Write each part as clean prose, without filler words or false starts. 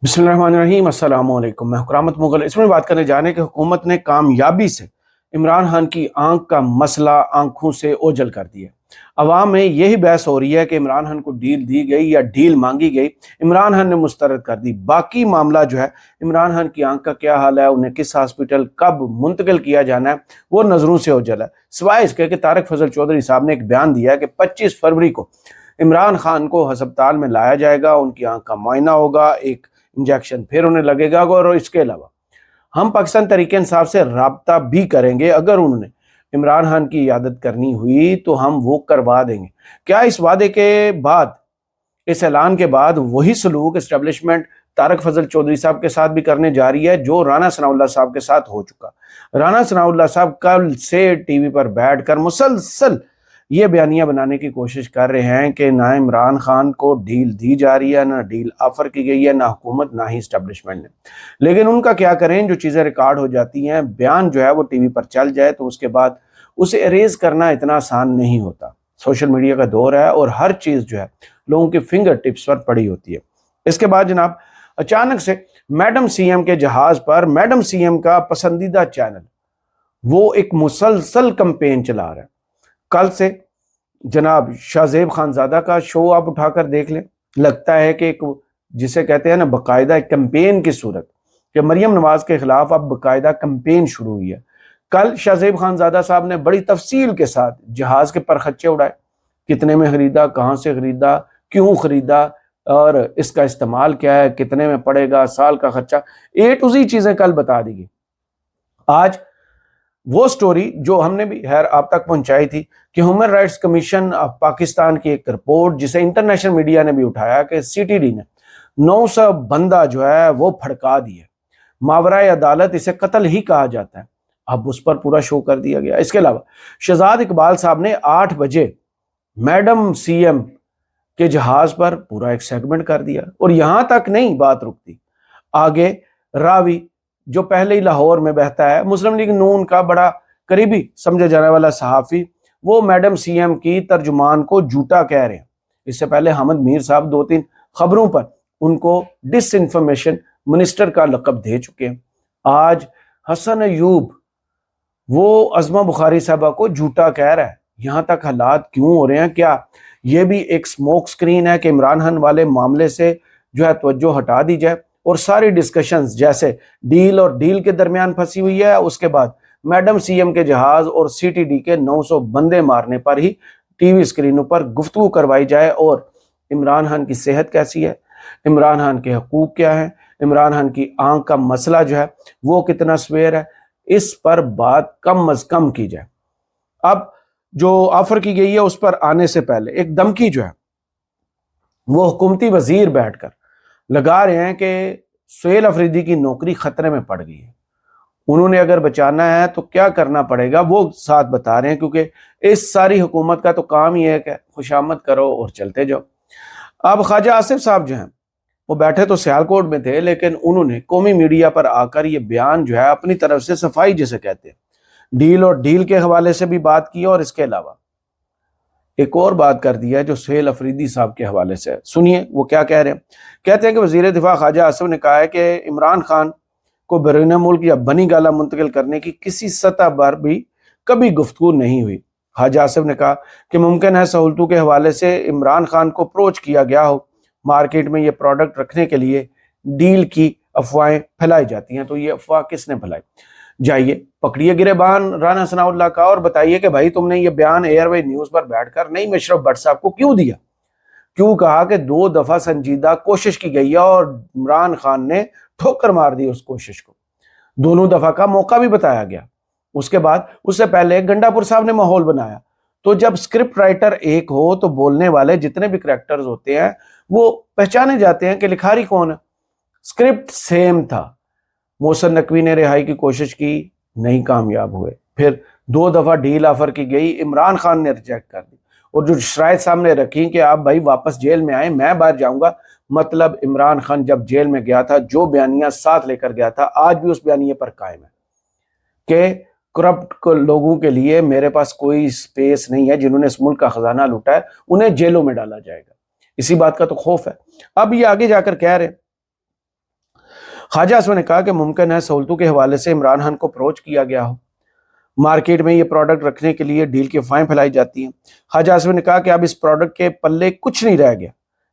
بسم اللہ الرحمن الرحیم، السلام علیکم۔ میں حکرامت مغل اس میں بات کرنے جانے کہ حکومت نے کامیابی سے عمران خان کی آنکھ کا مسئلہ آنکھوں سے اوجھل کر دیا۔ عوام میں یہی بحث ہو رہی ہے کہ عمران خان کو ڈیل دی گئی یا ڈیل مانگی گئی، عمران خان نے مسترد کر دی۔ باقی معاملہ جو ہے عمران خان کی آنکھ کا کیا حال ہے، انہیں کس ہاسپٹل کب منتقل کیا جانا ہے، وہ نظروں سے اوجھل ہے، سوائے اس کے کہ طارق فضل چودھری صاحب نے ایک بیان دیا ہے کہ 25 فروری کو عمران خان کو ہسپتال میں لایا جائے گا، ان کی آنکھ کا معائنہ ہوگا، ایک انجیکشن پھر انہیں لگے گا، اور اس کے علاوہ ہم پاکستان تحریک انصاف سے رابطہ بھی کریں گے۔ اگر انہوں نے عمران خان کی عیادت کرنی ہوئی تو ہم وہ کروا دیں گے۔ کیا اس وعدے کے بعد، اس اعلان کے بعد وہی سلوک اسٹیبلشمنٹ طارق فضل چودھری صاحب کے ساتھ بھی کرنے جا رہی ہے جو رانا ثناءاللہ صاحب کے ساتھ ہو چکا؟ رانا ثناءاللہ صاحب کل سے ٹی وی پر بیٹھ کر مسلسل یہ بیانیہ بنانے کی کوشش کر رہے ہیں کہ نہ عمران خان کو ڈیل دی جا رہی ہے، نہ ڈیل آفر کی گئی ہے، نہ حکومت نہ ہی اسٹیبلشمنٹ نے۔ لیکن ان کا کیا کریں، جو چیزیں ریکارڈ ہو جاتی ہیں، بیان جو ہے وہ ٹی وی پر چل جائے تو اس کے بعد اسے اریز کرنا اتنا آسان نہیں ہوتا۔ سوشل میڈیا کا دور ہے اور ہر چیز جو ہے لوگوں کے فنگر ٹپس پر پڑی ہوتی ہے۔ اس کے بعد جناب اچانک سے میڈم سی ایم کے جہاز پر میڈم سی ایم کا پسندیدہ چینل وہ ایک مسلسل کمپین چلا رہا ہے۔ کل سے جناب شاہ زیب خانزادہ کا شو آپ اٹھا کر دیکھ لیں، لگتا ہے کہ ایک جسے کہتے ہیں نا باقاعدہ ایک کمپین کی صورت کہ مریم نواز کے خلاف اب باقاعدہ کمپین شروع ہوئی ہے۔ کل شاہ زیب خانزادہ صاحب نے بڑی تفصیل کے ساتھ جہاز کے پرخچے اڑائے، کتنے میں خریدا، کہاں سے خریدا، کیوں خریدا، اور اس کا استعمال کیا ہے، کتنے میں پڑے گا، سال کا خرچہ، اے ٹو زی چیزیں کل بتا دی گئی۔ آج وہ سٹوری جو ہم نے بھی خیر آپ تک پہنچائی تھی کہ human rights commission of Pakistan کی ایک رپورٹ جسے انٹرنیشنل میڈیا نے بھی اٹھایا کہ سی ٹی ڈی نے 900 بندہ جو ہے وہ پھڑکا دیا، ماورائے عدالت اسے قتل ہی کہا جاتا ہے، اب اس پر پورا شو کر دیا گیا۔ اس کے علاوہ شہزاد اقبال صاحب نے 8 بجے میڈم سی ایم کے جہاز پر پورا ایک سیگمنٹ کر دیا، اور یہاں تک نہیں بات رکتی، آگے راوی جو پہلے ہی لاہور میں بہتا ہے، مسلم لیگ نون کا بڑا قریبی سمجھا جانے والا صحافی، وہ میڈم سی ایم کی ترجمان کو جھوٹا کہہ رہے ہیں۔ اس سے پہلے حامد میر صاحب 2-3 خبروں پر ان کو ڈس انفارمیشن منسٹر کا لقب دے چکے ہیں۔ آج حسن ایوب وہ عظمہ بخاری صاحبہ کو جھوٹا کہہ رہا ہے۔ یہاں تک حالات کیوں ہو رہے ہیں؟ کیا یہ بھی ایک سموک سکرین ہے کہ عمران خان والے معاملے سے جو ہے توجہ ہٹا دی جائے اور ساری ڈسکشنز جیسے ڈیل اور ڈیل کے درمیان پھنسی ہوئی ہے، اس کے بعد میڈم سی ایم کے جہاز اور سی ٹی ڈی کے 900 بندے مارنے پر ہی ٹی وی اسکرینوں پر گفتگو کروائی جائے، اور عمران خان کی صحت کیسی ہے، عمران خان کے حقوق کیا ہیں، عمران خان کی آنکھ کا مسئلہ جو ہے وہ کتنا سویر ہے، اس پر بات کم از کم کی جائے۔ اب جو آفر کی گئی ہے اس پر آنے سے پہلے ایک دھمکی جو ہے وہ حکومتی وزیر بیٹھ کر لگا رہے ہیں کہ سہیل افریدی کی نوکری خطرے میں پڑ گئی ہے، انہوں نے اگر بچانا ہے تو کیا کرنا پڑے گا وہ ساتھ بتا رہے ہیں، کیونکہ اس ساری حکومت کا تو کام ہی ہے کہ خوشامد کرو اور چلتے جاؤ۔ اب خواجہ آصف صاحب جو ہیں وہ بیٹھے تو سیالکوٹ میں تھے، لیکن انہوں نے قومی میڈیا پر آ کر یہ بیان جو ہے اپنی طرف سے صفائی جسے کہتے ہیں، ڈیل اور ڈیل کے حوالے سے بھی بات کی، اور اس کے علاوہ ایک اور بات کر دی ہے جو سہیل افریدی صاحب کے حوالے سے ہے۔ سنیے وہ کیا کہہ رہے ہیں۔ کہتے ہیں کہ وزیر دفاع خواجہ آصف نے کہا ہے کہ عمران خان کو بیرون ملک یا بنی گالہ منتقل کرنے کی کسی سطح پر بھی کبھی گفتگو نہیں ہوئی۔ خواجہ آصف نے کہا کہ ممکن ہے سہولتوں کے حوالے سے عمران خان کو اپروچ کیا گیا ہو، مارکیٹ میں یہ پروڈکٹ رکھنے کے لیے ڈیل کی افواہیں پھیلائی جاتی ہیں، تو یہ افواہ کس نے پھیلائی؟ جائیے پکڑیے گریبان رانا ثناءاللہ کا اور بتائیے کہ بھائی تم نے یہ بیان ایئر وے نیوز پر بیٹھ کر نہیں مشرف بٹ صاحب کو کیوں دیا؟ کیوں کہا کہ 2 دفعہ سنجیدہ کوشش کی گئی ہے اور عمران خان نے ٹھوکر مار دی اس کوشش کو، دونوں دفعہ کا موقع بھی بتایا گیا۔ اس کے بعد اس سے پہلے گنڈا پور صاحب نے ماحول بنایا۔ تو جب سکرپٹ رائٹر ایک ہو تو بولنے والے جتنے بھی کریکٹرز ہوتے ہیں وہ پہچانے جاتے ہیں کہ لکھاری کون ہے۔ سکرپٹ سیم تھا، محسن نقوی نے رہائی کی کوشش کی، نہیں کامیاب ہوئے، پھر 2 دفعہ ڈیل آفر کی گئی، عمران خان نے ریجیکٹ کر دی، اور جو شرائط سامنے رکھی کہ آپ بھائی واپس جیل میں آئیں، میں باہر جاؤں گا، مطلب عمران خان جب جیل میں گیا تھا جو بیانیہ ساتھ لے کر گیا تھا آج بھی اس بیانیے پر قائم ہے کہ کرپٹ لوگوں کے لیے میرے پاس کوئی سپیس نہیں ہے، جنہوں نے اس ملک کا خزانہ لوٹا ہے انہیں جیلوں میں ڈالا جائے گا۔ اسی بات کا تو خوف ہے۔ اب یہ آگے جا کر کہہ رہے خواجہ اسود نے کہا کہ ممکن ہے سہولتوں کے حوالے سے عمران خان کو اپروچ کیا گیا ہو، مارکیٹ میں یہ پروڈکٹ رکھنے کے لیے ڈیل کی افواہیں پھیلائی جاتی ہیں۔ خواجہ اسود نے کہا کہ اب اس پروڈکٹ کے پلے کچھ نہیں رہ گیا،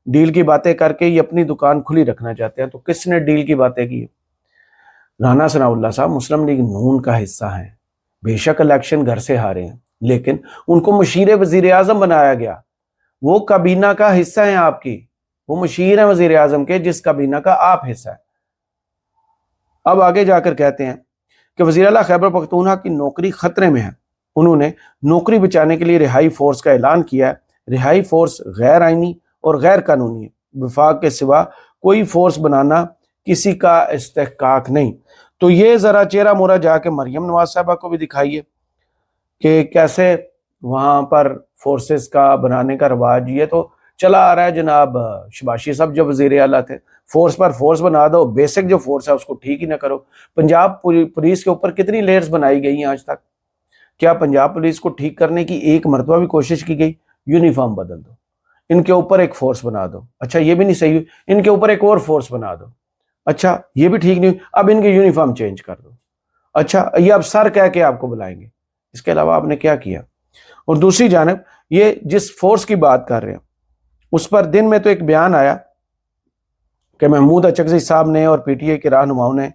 ڈیل کی باتیں کر کے یہ اپنی دکان کھلی رکھنا چاہتے ہیں۔ تو کس نے ڈیل کی باتیں کی؟ رانا ثناء اللہ صاحب مسلم لیگ نون کا حصہ ہیں، بے شک الیکشن گھر سے ہارے ہیں، لیکن ان کو مشیر وزیر اعظم بنایا گیا، وہ کابینہ کا حصہ ہیں آپ کی، وہ مشیر ہیں وزیر اعظم کے جس کابینہ کا آپ حصہ ہے۔ اب آگے جا کر کہتے ہیں کہ وزیر اعلیٰ خیبر پختونخوا کی نوکری خطرے میں ہے، انہوں نے نوکری بچانے کے لیے رہائی فورس کا اعلان کیا ہے۔ رہائی فورس غیر آئینی اور غیر قانونی ہے، وفاق کے سوا کوئی فورس بنانا کسی کا استحقاق نہیں۔ تو یہ ذرا چہرہ مورا جا کے مریم نواز صاحبہ کو بھی دکھائیے کہ کیسے وہاں پر فورسز کا بنانے کا رواج یہ تو چلا آ رہا ہے جناب۔ شباشی صاحب جب وزیر اعلیٰ تھے، فورس پر فورس بنا دو، بیسک جو فورس ہے اس کو ٹھیک ہی نہ کرو۔ پنجاب پولیس کے اوپر کتنی لیئرز بنائی گئی ہیں آج تک، کیا پنجاب پولیس کو ٹھیک کرنے کی ایک مرتبہ بھی کوشش کی گئی؟ یونیفارم بدل دو، ان کے اوپر ایک فورس بنا دو، اچھا یہ بھی نہیں صحیح، ان کے اوپر ایک اور فورس بنا دو، اچھا یہ بھی ٹھیک نہیں، اب ان کی یونیفارم چینج کر دو، اچھا یہ اب سر کہہ کے آپ کو بلائیں گے۔ اس کے علاوہ آپ نے کیا کیا؟ اور دوسری جانب یہ جس فورس کی بات کر رہے ہیں اس پر دن میں تو ایک بیان آیا کہ محمود اچکزئی صاحب نے اور پی ٹی اے کے رہنماؤں نے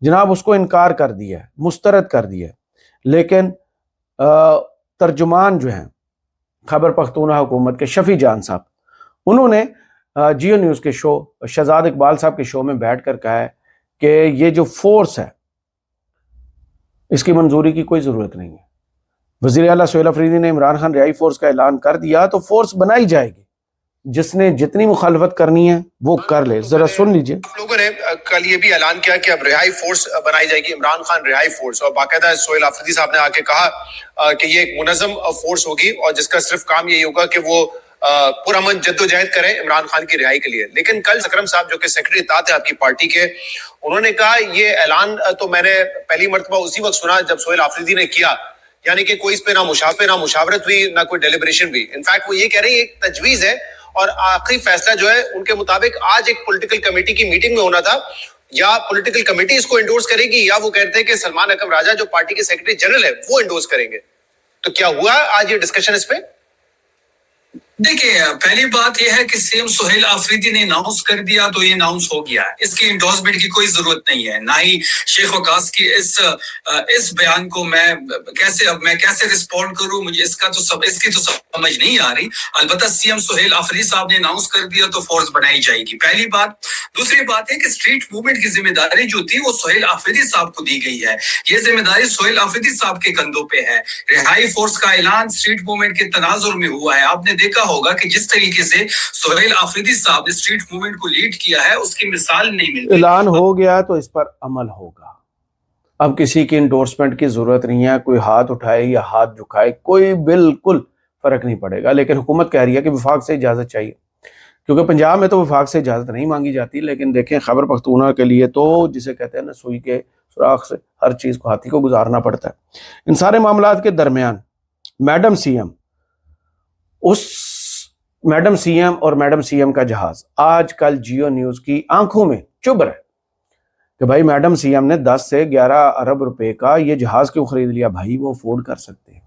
جناب اس کو انکار کر دیا ہے، مسترد کر دیا ہے، لیکن ترجمان جو ہیں خیبر پختونخوا حکومت کے شفیع جان صاحب، انہوں نے جیو نیوز کے شو شہزاد اقبال صاحب کے شو میں بیٹھ کر کہا ہے کہ یہ جو فورس ہے اس کی منظوری کی کوئی ضرورت نہیں ہے۔ وزیر اعلیٰ سہیل افریدی نے عمران خان رہائی فورس کا اعلان کر دیا تو فورس بنائی جائے گی، جس نے جتنی مخالفت کرنی ہے وہ کر لے۔ ذرا سن لیجئے۔ آپ لوگوں نے کل یہ بھی اعلان کیا کہ اب رہائی فورس بنائی جائے گی، عمران خان رہائی فورس، اور باقاعدہ سہیل افریدی صاحب نے آ کے کہا کہ یہ ایک منظم فورس ہوگی اور جس کا صرف کام یہی ہوگا کہ وہ پرامن جدوجہد کریں عمران خان کی رہائی کے لیے۔ لیکن کل اکرم صاحب جو کہ سیکرٹری اطاعت ہے آپ کی پارٹی کے، انہوں نے کہا یہ اعلان تو میں نے پہلی مرتبہ اسی وقت سنا جب سہیل افریدی نے کیا، یعنی کہ کوئی اس پہ نہ مشاورت ہوئی نہ کوئی ڈیلیبریشن ہوئی۔ انفیکٹ وہ یہ کہہ رہے ہیں یہ ایک تجویز ہے اور آخری فیصلہ جو ہے ان کے مطابق آج ایک پولیٹیکل کمیٹی کی میٹنگ میں ہونا تھا، یا پولیٹیکل کمیٹی اس کو انڈورس کرے گی یا وہ کہتے ہیں کہ سلمان اکرم راجہ جو پارٹی کے سیکرٹری جنرل ہے وہ انڈورس کریں گے۔ تو کیا ہوا آج یہ ڈسکشن اس پہ؟ دیکھیں، پہلی بات یہ ہے کہ سی ایم سہیل آفریدی نے اناؤنس کر دیا تو یہ اناؤنس ہو گیا ہے، اس کی انڈورسمنٹ کی کوئی ضرورت نہیں ہے، نہ ہی شیخ وقاص کی اس بیان کو میں کیسے رسپونڈ کروں، مجھے اس کی تو سمجھ نہیں آ رہی۔ البتہ سی ایم سہیل آفریدی صاحب نے اناؤنس کر دیا تو فورس بنائی جائے گی، پہلی بات۔ دوسری بات ہے کہ اسٹریٹ موومنٹ کی ذمہ داری جو تھی وہ سہیل آفریدی صاحب کو دی گئی ہے، یہ ذمہ داری سہیل آفریدی صاحب کے کندھوں پہ ہے۔ رہائی فورس کا اعلان اسٹریٹ موومنٹ کے تناظر میں ہوا ہے، آپ نے دیکھا ہوگا کہ جس طریقے سے سہیل آفریدی صاحب نے اسٹریٹ موومنٹ کو لیڈ کیا ہے اس کی مثال نہیں ملتی۔ اعلان ہو گیا تو اس پر عمل ہوگا، اب کسی کی انڈورسمنٹ کی ضرورت نہیں ہے، کوئی ہاتھ اٹھائے یا ہاتھ جھکائے کوئی بالکل فرق نہیں پڑے گا۔ لیکن حکومت کہہ رہی ہے کہ وفاق سے اجازت چاہیے، کیونکہ پنجاب میں تو وفاق سے اجازت نہیں مانگی جاتی، لیکن دیکھیں خیبر پختونخوا کے لیے تو جسے کہتے ہیں نا سوئی کے سوراخ سے ہر چیز کو ہاتھی کو گزارنا پڑتا ہے۔ ان سارے معاملات کے درمیان میڈم سی ایم اور میڈم سی ایم کا جہاز آج کل جیو نیوز کی آنکھوں میں چبھ رہا ہے کہ بھائی میڈم سی ایم نے 10 سے 11 ارب روپے کا یہ جہاز کیوں خرید لیا؟ بھائی وہ افورڈ کر سکتے ہیں،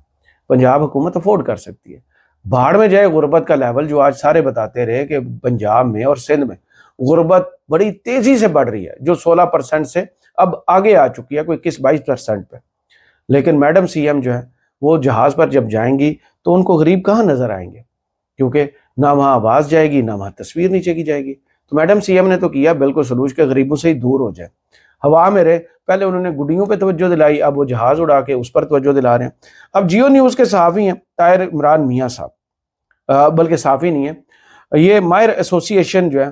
پنجاب حکومت افورڈ کر سکتی ہے۔ بھاڑ میں جائے غربت کا لیول جو آج سارے بتاتے رہے کہ پنجاب میں اور سندھ میں غربت بڑی تیزی سے بڑھ رہی ہے، جو 16% سے اب آگے آ چکی ہے، کوئی 21-22% پہ۔ لیکن میڈم سی ایم جو ہے وہ جہاز پر جب جائیں گی تو ان کو غریب کہاں نظر آئیں گے، کیونکہ نہ وہاں آواز جائے گی نہ وہاں تصویر نیچے کی جائے گی۔ تو میڈم سی ایم نے تو کیا بالکل سلوچ کے غریبوں سے ہی دور ہو جائے، ہوا میں رہے۔ پہلے انہوں نے گڈیوں پہ توجہ دلائی، اب وہ جہاز اڑا کے اس پر توجہ دلا رہے ہیں۔ اب جیو نیوز کے صحافی ہیں طاہر عمران میاں صاحب، بلکہ صحافی نہیں ہے، یہ ماہر ایسوسی ایشن جو ہے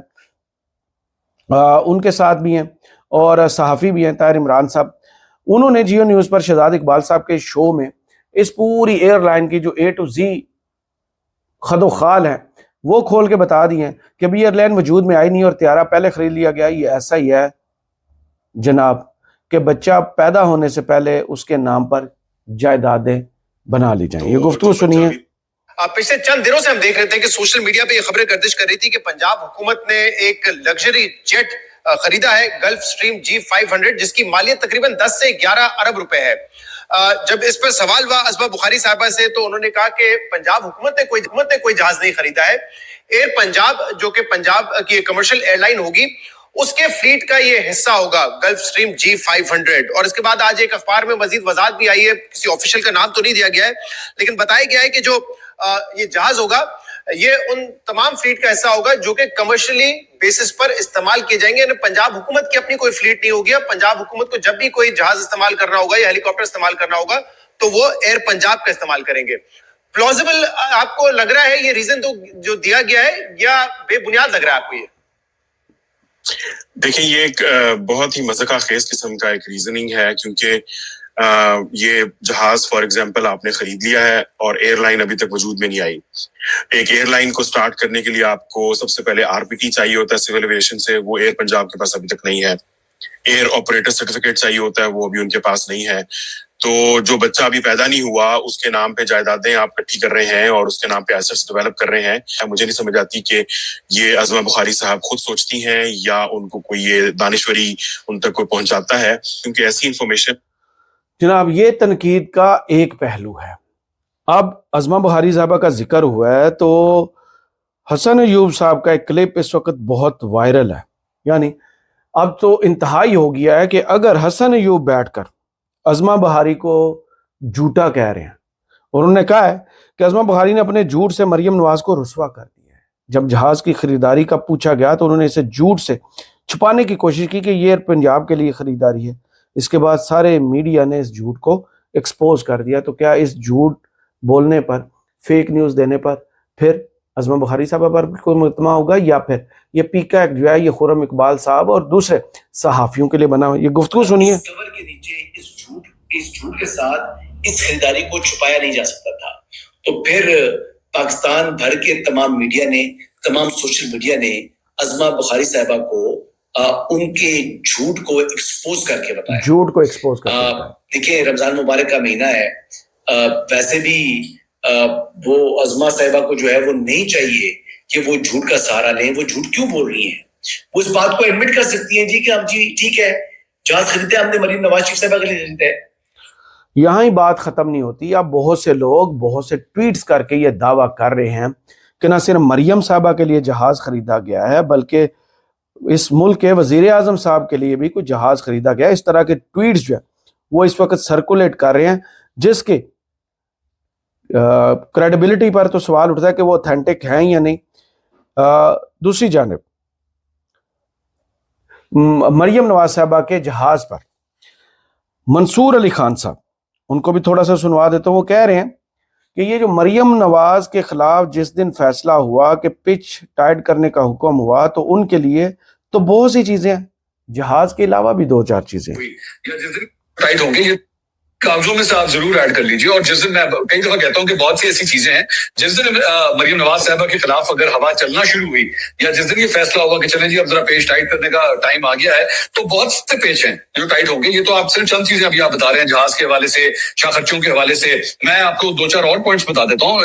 ان کے ساتھ بھی ہیں اور صحافی بھی ہیں طاہر عمران صاحب۔ انہوں نے جیو نیوز پر شہزاد اقبال صاحب کے شو میں اس پوری ایئر لائن کی جو A to Z خد و خال ہے وہ کھول کے بتا دی ہیں کہ ابھی ایئر لائن وجود میں آئی نہیں اور طیارہ پہلے خرید لیا گیا۔ یہ ایسا ہی ہے جناب کہ بچہ پیدا ہونے سے پہلے اس کے نام پر جائیدادیں بنا لی جائیں۔ یہ گفتگو سنیے۔ پچھلے چند دنوں سے ہم دیکھ رہے تھے کہ سوشل میڈیا پہ یہ خبریں گردش کر رہی تھی کہ پنجاب حکومت نے ایک لگژری جیٹ خریدا ہے گلف سٹریم G500 جس کی مالیت تقریباً 10 سے 11 ارب روپے ہے. جب اس پر سوال ہوا ازما بخاری صاحبہ سے تو انہوں نے کہا کہ پنجاب حکومت نے کوئی جہاز نہیں خریدا ہے. ایئر پنجاب جو کہ پنجاب کی کمرشل ایئر لائن ہوگی اس کے فلیٹ کا یہ حصہ ہوگا گلف سٹریم G500. اور اس کے بعد آج ایک اخبار میں مزید وضاحت بھی آئی ہے, کسی آفیشل کا نام تو نہیں دیا گیا ہے لیکن بتایا گیا ہے کہ جو یہ جہاز ہوگا یہ ان تمام فلیٹ کا حصہ ہوگا جو کہ کمرشلی بیسس پر استعمال کیے جائیں گے. یعنی پنجاب حکومت کی اپنی کوئی فلیٹ نہیں ہوگی. پنجاب حکومت کو جب بھی کوئی جہاز استعمال کرنا ہوگا یا ہیلی کاپٹر استعمال کرنا ہوگا تو وہ ایئر پنجاب کا استعمال کریں گے. پلازیبل آپ کو لگ رہا ہے یہ ریزن تو جو دیا گیا ہے یا بے بنیاد لگ رہا ہے آپ کو یہ؟ دیکھیں یہ ایک بہت ہی مذاق خیز قسم کا ایک ریزننگ ہے کیونکہ یہ جہاز فار ایگزامپل آپ نے خرید لیا ہے اور ایئر لائن ابھی تک وجود میں نہیں آئی. ایک ایئر لائن کو سٹارٹ کرنے کے لیے آپ کو سب سے پہلے RPT چاہیے ہوتا ہے سول ایویشن سے, وہ ایئر پنجاب کے پاس ابھی تک نہیں ہے. ایئر آپریٹر سرٹیفکیٹ چاہیے ہوتا ہے, وہ ابھی ان کے پاس نہیں ہے. تو جو بچہ ابھی پیدا نہیں ہوا اس کے نام پہ جائیدادیں آپ اکٹھی کر رہے ہیں اور اس کے نام پہ ایسٹس ڈیولپ کر رہے ہیں. مجھے نہیں سمجھ آتی کہ یہ ازما بخاری صاحب خود سوچتی ہیں یا ان کو کوئی یہ دانشوری ان تک کوئی پہنچاتا ہے, کیونکہ ایسی انفارمیشن. جناب یہ تنقید کا ایک پہلو ہے. اب ازما بخاری صاحبہ کا ذکر ہوا ہے تو حسن ایوب صاحب کا ایک کلپ اس وقت بہت وائرل ہے. یعنی اب تو انتہائی ہو گیا ہے کہ اگر حسن ایوب بیٹھ کر ازما بخاری کو جھوٹا کہہ رہے ہیں, اور انہوں نے کہا ہے کہ ازما بخاری نے اپنے جھوٹ سے مریم نواز کو رسوا کر دیا ہے. جب جہاز کی خریداری کا پوچھا گیا تو انہوں نے اسے جھوٹ سے چھپانے کی کوشش کی کہ یہ پنجاب کے لیے خریداری ہے. اس کے بعد سارے میڈیا نے اس جھوٹ کو ایکسپوز کر دیا. تو کیا اس جھوٹ بولنے پر, فیک نیوز دینے پر پھر ازما بخاری صاحبہ پر بھی کوئی مقدمہ ہوگا, یا پھر یہ پیکا ایکٹ جو ہے یہ خرم اقبال صاحب اور دوسرے صحافیوں کے لیے بنا ہوا؟ یہ گفتگو سنیے. کور کے نیچے اس جھوٹ کے ساتھ اس خریداری کو چھپایا نہیں جا سکتا تھا. تو پھر پاکستان بھر کے تمام میڈیا نے, تمام سوشل میڈیا نے ازما بخاری صاحبہ کو ان کے جھوٹ کو ایکسپوز کر کے بتایا. جھوٹ کو ایکسپوز کر کے دیکھیں رمضان مبارک کا مہینہ ہے, ویسے بھی وہ ازما صاحبہ کو جو ہے وہ نہیں چاہیے کہ وہ جھوٹ کا سہارا لیں. وہ جھوٹ کیوں بول رہی ہیں؟ وہ اس بات کو ایڈمٹ کر سکتی ہیں جی کہ ہم جی ٹھیک ہے جہاز خریدتے ہیں, ہم نے مریم نواز شریف صاحبہ کے لیے خریدتے ہیں. یہاں ہی بات ختم نہیں ہوتی. اب بہت سے لوگ بہت سے ٹویٹس کر کے یہ دعویٰ کر رہے ہیں کہ نہ صرف مریم صاحبہ کے لیے جہاز خریدا گیا ہے بلکہ اس ملک کے وزیر اعظم صاحب کے لیے بھی کوئی جہاز خریدا گیا. اس طرح کے ٹویٹس جو ہے وہ اس وقت سرکولیٹ کر رہے ہیں جس کے کریڈیبلٹی پر تو سوال اٹھتا ہے کہ وہ اوتھینٹک ہیں یا نہیں. دوسری جانب مریم نواز صاحبہ کے جہاز پر منصور علی خان صاحب, ان کو بھی تھوڑا سا سنوا دیتا ہوں. وہ کہہ رہے ہیں کہ یہ جو مریم نواز کے خلاف جس دن فیصلہ ہوا کہ پچ ٹائٹ کرنے کا حکم ہوا تو ان کے لیے تو بہت سی چیزیں ہیں, جہاز کے علاوہ بھی 2-4 چیزیں ٹائٹ ہوں گے. یہ کاغذوں میں سے آپ ضرور ایڈ کر لیجیے. اور جس دن میں کئی دفعہ کہتا ہوں کہ بہت سی ایسی چیزیں ہیں جس دن مریم نواز صاحبہ کے خلاف اگر ہوا چلنا شروع ہوئی یا جس دن یہ فیصلہ ہوا کہ چلیں جی اب ذرا پیچ ٹائٹ کرنے کا ٹائم آ گیا ہے تو بہت سے پیچ ہیں جو ٹائٹ ہوں گے. یہ تو آپ صرف چند چیزیں ابھی آپ بتا رہے ہیں جہاز کے حوالے سے, شاہ خرچوں کے حوالے سے. میں آپ کو 2-4 اور پوائنٹس بتا دیتا ہوں.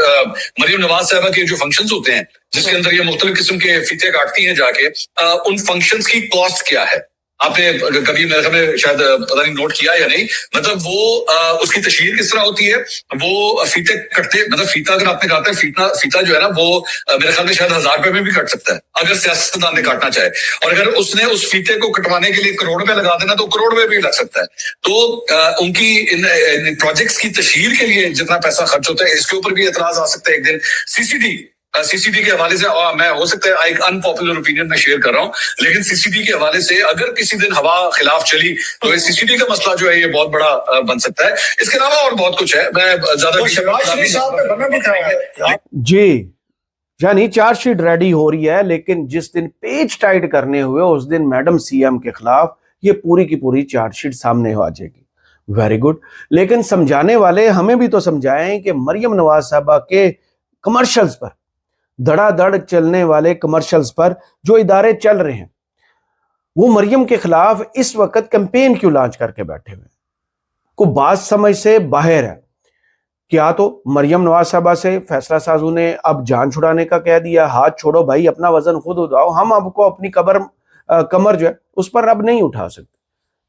مریم نواز صاحبہ کے جو فنکشنز ہوتے ہیں جس کے اندر یہ مختلف قسم کے فیتے کاٹتی ہیں جا کے, ان فنکشنز کی کاسٹ کیا ہے آپ نے کبھی میرے خیال میں شاید پتہ نہیں نوٹ کیا یا نہیں. مطلب وہ اس کی تشہیر کس طرح ہوتی ہے, وہ فیتے کٹتے, مطلب فیتا اگر آپ نے کاٹا ہے, فیتا جو ہے نا وہ میرے خیال میں شاید 1000 روپے میں بھی کٹ سکتا ہے اگر سیاستدان نے کاٹنا چاہے, اور اگر اس نے اس فیتے کو کٹوانے کے لیے کروڑ روپے لگا دینا تو کروڑ روپے بھی لگ سکتا ہے. تو ان کی ان پروجیکٹس کی تشہیر کے لیے جتنا پیسہ خرچ ہوتا ہے اس کے اوپر بھی اعتراض آ سکتا ہے ایک دن. سی سی ٹی کے حوالے سے میں ہو سکتا ہے ایک ان پاپولر اوپینین میں شیئر کر رہا ہوں, لیکن سی سی ٹی کے حوالے سے اگر کسی دن ہوا خلاف چلی تو سی سی ٹی کا مسئلہ جو ہے یہ بہت بڑا بن سکتا ہے. اس کے علاوہ اور بہت کچھ ہے, میں زیادہ جی یعنی چارج شیٹ ریڈی ہو رہی ہے, لیکن جس دن پیج ٹائٹ کرنے ہوئے اس دن میڈم سی ایم کے خلاف یہ پوری کی پوری چارج شیٹ سامنے آ جائے گی. Very good. لیکن سمجھانے والے ہمیں بھی تو سمجھائیں کہ مریم نواز صاحبہ کے کمرشلز پر, دھڑا دھڑ چلنے والے کمرشلز پر جو ادارے چل رہے ہیں, وہ مریم کے خلاف اس وقت کیمپین کیوں لانچ کر کے بیٹھے ہوئے؟ کو بات سمجھ سے باہر ہے. کیا تو مریم نواز صاحبہ سے فیصلہ سازوں نے اب جان چھڑانے کا کہہ دیا, ہاتھ چھوڑو بھائی, اپنا وزن خود اٹھاؤ, ہم آپ کو اپنی کمر جو ہے اس پر اب نہیں اٹھا سکتے.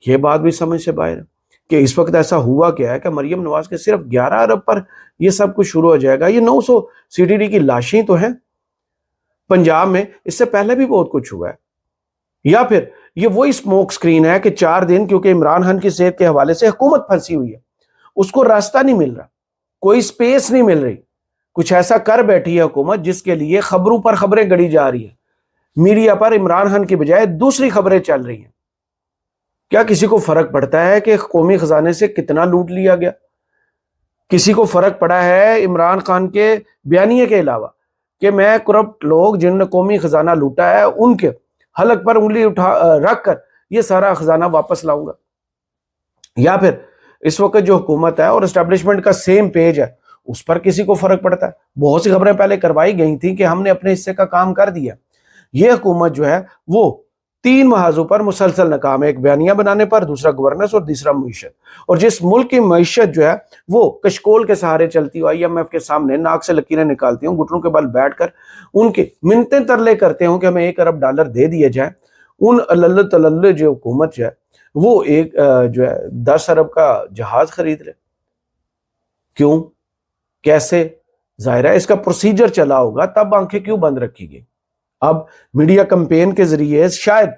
یہ بات بھی سمجھ سے باہر ہے کہ اس وقت ایسا ہوا کیا ہے کہ مریم نواز کے صرف 11 ارب پر یہ سب کچھ شروع ہو جائے گا. یہ 900 CTD کی لاشیں تو ہیں پنجاب میں, اس سے پہلے بھی بہت کچھ ہوا ہے. یا پھر یہ وہی اسموک سکرین ہے کہ 4 دن کیونکہ عمران خان کی صحت کے حوالے سے حکومت پھنسی ہوئی ہے, اس کو راستہ نہیں مل رہا, کوئی سپیس نہیں مل رہی, کچھ ایسا کر بیٹھی ہے حکومت جس کے لیے خبروں پر خبریں گڑی جا رہی ہیں, میڈیا پر عمران خان کی بجائے دوسری خبریں چل رہی ہیں. کیا کسی کو فرق پڑتا ہے کہ قومی خزانے سے کتنا لوٹ لیا گیا؟ کسی کو فرق پڑا ہے عمران خان کے بیانیے کے علاوہ کہ میں کرپٹ لوگ جنہوں نے قومی خزانہ لوٹا ہے ان کے حلق پر انگلی رکھ کر یہ سارا خزانہ واپس لاؤں گا؟ یا پھر اس وقت جو حکومت ہے اور اسٹیبلشمنٹ کا سیم پیج ہے اس پر کسی کو فرق پڑتا ہے؟ بہت سی خبریں پہلے کروائی گئی تھیں کہ ہم نے اپنے حصے کا کام کر دیا. یہ حکومت جو ہے وہ 3 محاذوں پر مسلسل ناکام ہے, ایک بیانیہ بنانے پر, دوسرا گورننس اور تیسرا معیشت. اور جس ملک کی معیشت جو ہے وہ کشکول کے سہارے چلتی ہو, IMF کے سامنے ناک سے لکیریں نکالتی ہوں, گھٹنوں کے بل بیٹھ کر ان کے منتیں ترلے کرتے ہوں کہ ہمیں $1 ارب دے دیے جائیں. ان اللہ تلل جو حکومت جو ہے وہ ایک جو ہے 10 ارب کا جہاز خرید لے. کیوں؟ کیسے؟ ظاہر ہے اس کا پروسیجر چلا ہوگا, تب آنکھیں کیوں بند رکھی گئی؟ اب میڈیا کمپین کے ذریعے شاید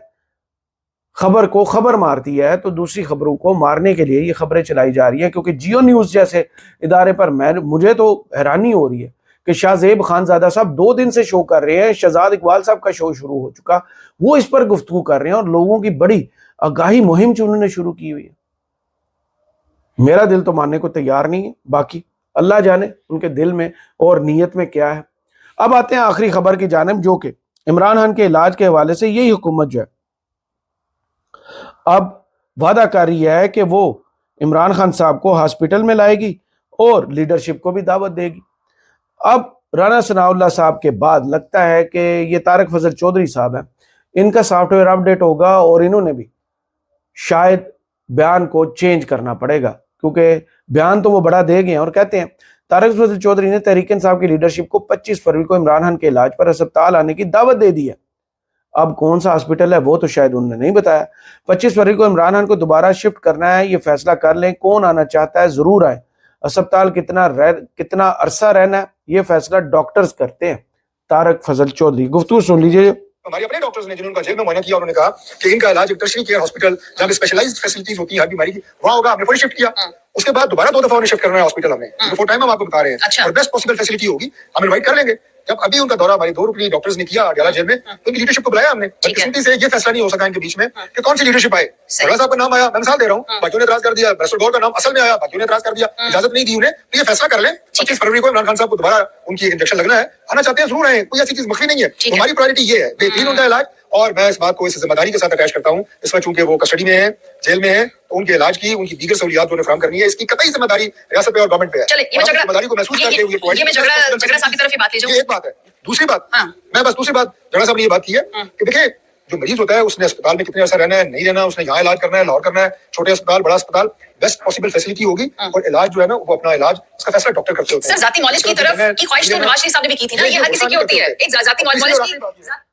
خبر کو خبر مارتی ہے تو دوسری خبروں کو مارنے کے لیے یہ خبریں چلائی جا رہی ہیں. کیونکہ جیو نیوز جیسے ادارے پر مجھے تو حیرانی ہو رہی ہے کہ شاہ زیب خان زادہ صاحب 2 دن سے شو کر رہے ہیں, شہزاد اقبال صاحب کا شو شروع ہو چکا, وہ اس پر گفتگو کر رہے ہیں اور لوگوں کی بڑی آگاہی مہم جو انہوں نے شروع کی ہوئی ہے. میرا دل تو ماننے کو تیار نہیں ہے, باقی اللہ جانے ان کے دل میں اور نیت میں کیا ہے. اب آتے ہیں آخری خبر کی جانب, جو کہ عمران خان کے علاج کے حوالے سے یہی حکومت جو ہے اب وعدہ کر رہی ہے کہ وہ عمران خان صاحب کو ہاسپٹل میں لائے گی اور لیڈرشپ کو بھی دعوت دے گی. اب رانا ثناء اللہ صاحب کے بعد لگتا ہے کہ یہ طارق فضل چودھری صاحب ہیں, ان کا سافٹ ویئر اپ ڈیٹ ہوگا اور انہوں نے بھی شاید بیان کو چینج کرنا پڑے گا, کیونکہ بیان تو وہ بڑا دے گئے ہیں اور کہتے ہیں طارق فضل چودھری نے تحریک انصاف کی لیڈرشپ کو 25 فروری کو عمران خان کے علاج پر ہسپتال آنے کی دعوت دے دی ہے. اب کون سا ہاسپٹل ہے وہ تو شاید انہوں نے نہیں بتایا. 25 فروری کو عمران خان کو دوبارہ شفٹ کرنا ہے, یہ فیصلہ کر لیں, کون آنا چاہتا ہے ضرور آئے, ہسپتال کتنا عرصہ رہنا ہے یہ فیصلہ ڈاکٹرز کرتے ہیں. طارق فضل چودھری گفتگو سن لیجیے. ہمارے اپنے ڈاکٹرز نے جنہوں کا جیل میں معائنہ کیا, انہوں نے کہا کہ ان کا علاج ایک ٹرشری کیئر ہاسپٹل جہاں پہ اسپیشلائزڈ فیسلٹیز ہوتی ہیں ہر بیماری کی, وہاں ہوگا. ہم نے فوری شفٹ کیا, اس کے بعد دوبارہ 2 دفعہ انہیں شفٹ کرنا ہے ہاسپٹل ہمیں, فور ٹائم ہم آپ کو بتا رہے ہیں, اور بیسٹ پاسبل فیسلٹی ہوگی, ہم انوائٹ کر لیں گے. جب ابھی ان کا دورہ ہماری 2 رکنی ڈاکٹرز نے کیا اڈیالہ جیل میں, تو ان کی لیڈرشپ کو بلایا ہم نے. بدقسمتی سے یہ فیصلہ نہیں ہو سکا ان کے بیچ میں کہ کون سی لیڈرشپ آئے. سرور صاحب کا نام آیا, میں مثال دے رہا ہوں, باقیوں نے اعتراض کر دیا. برسل گور کا نام اصل میں آیا, باقیوں نے اعتراض کر دیا, اجازت نہیں دی انہیں. تو یہ فیصلہ کر لیں 25 فروری کو عمران خان صاحب کو دوبارہ ان کی انجیکشن لگنا ہے, آنا چاہتے ہیں ضرور آئیں, کوئی ایسی چیز مخفی نہیں ہے. ہماری پرائرٹی یہ ہے بہترین ان کا علاج, اور میں اس بات کو اس ذمہ داری کے ساتھ اٹیچ کرتا ہوں. اس میں چونکہ وہ کسٹڈی میں ہیں, جیل میں ہیں, تو ان کے علاج کی, ان کی دیگر سہولیات انہیں فراہم کرنی ہے. اس کی قطعی ذمہ داری ریاست پہ اور گورنمنٹ پہ ہے. ذمہ داری کو محسوس کر کے ایک بات ہے. دوسری بات, میں بس دوسری بات جنرل صاحب نے یہ بات کی ہے کہ دیکھیں جو مریض ہوتا ہے اس نے اسپتال میں کتنے عرصہ رہنا ہے, نہیں رہنا, اس نے یہاں علاج کرنا ہے, لاہور کرنا ہے, چھوٹے اسپتال, بڑا اسپتال, بیسٹ پاسبل فیسلٹی ہوگی, اور علاج جو ہے نا وہ اپنا علاج اس کا فیصلہ ڈاکٹر کرتے ہوتے ہیں. سر ذاتی معالج کی طرف کی خواہش تو نواز شریف صاحب نے بھی کی تھی نا, یہ ہر کسی کی ہوتی ہے, ایک ذاتی معالج کی.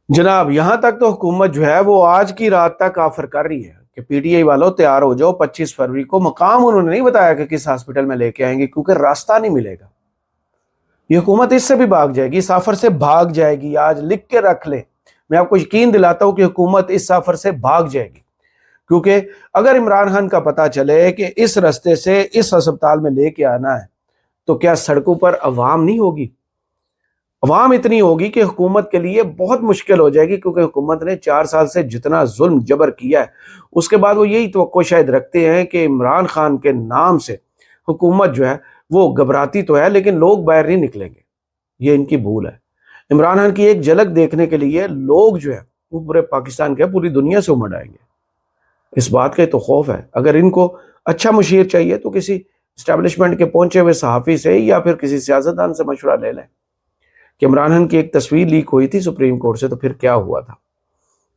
جناب یہاں تک تو حکومت جو ہے وہ آج کی رات تک آفر کر رہی ہے کہ PTI والوں تیار ہو جاؤ, 25 فروری کو. مقام انہوں نے نہیں بتایا کہ کس ہاسپٹل میں لے کے آئیں گے, کیونکہ راستہ نہیں ملے گا. یہ حکومت اس سے بھی بھاگ جائے گی, سفر سے بھاگ جائے گی. آج لکھ کے رکھ لیں, میں آپ کو یقین دلاتا ہوں کہ حکومت اس سفر سے بھاگ جائے گی. کیونکہ اگر عمران خان کا پتہ چلے کہ اس رستے سے اس ہسپتال میں لے کے آنا ہے, تو کیا سڑکوں پر عوام نہیں ہوگی؟ عوام اتنی ہوگی کہ حکومت کے لیے بہت مشکل ہو جائے گی, کیونکہ حکومت نے 4 سال سے جتنا ظلم جبر کیا ہے, اس کے بعد وہ یہی توقع شاید رکھتے ہیں کہ عمران خان کے نام سے حکومت جو ہے وہ گھبراتی تو ہے لیکن لوگ باہر نہیں نکلیں گے. یہ ان کی بھول ہے. عمران خان کی ایک جھلک دیکھنے کے لیے لوگ جو ہے وہ پورے پاکستان کے, پوری دنیا سے امڑ آئیں گے. اس بات کا تو خوف ہے. اگر ان کو اچھا مشیر چاہیے تو کسی اسٹیبلشمنٹ کے پہنچے ہوئے صحافی سے یا پھر کسی سیاستدان سے مشورہ لے لیں کہ عمران خان کی ایک تصویر لیک ہوئی تھی سپریم کورٹ سے, تو پھر کیا ہوا تھا؟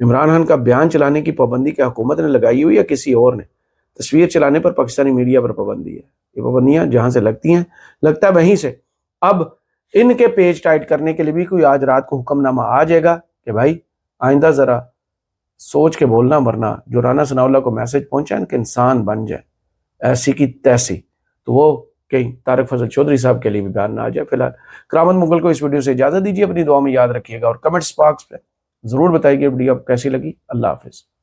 عمران خان کا بیان چلانے کی پابندی کیا حکومت نے لگائی ہوئی یا کسی اور نے؟ تصویر چلانے پر پاکستانی میڈیا پر پابندی ہے. یہ پابندیاں جہاں سے لگتی ہیں لگتا ہے وہیں سے. اب ان کے پیج ٹائٹ کرنے کے لیے بھی کوئی آج رات کو حکم نامہ آ جائے گا کہ بھائی آئندہ ذرا سوچ کے بولنا، ورنہ جو رانا ثناءاللہ کو میسج پہنچا کہ انسان بن جائے ایسی کی تیسی، تو وہ کہیں طارق فضل چودھری صاحب کے لیے بھی بیان نہ آ جائے۔ فی الحال کرامت مغل کو اس ویڈیو سے اجازت دیجیے، اپنی دعا میں یاد رکھیے گا اور کمنٹس باکس پہ ضرور بتائیے کہ ویڈیو آپ کیسی لگی۔ اللہ حافظ۔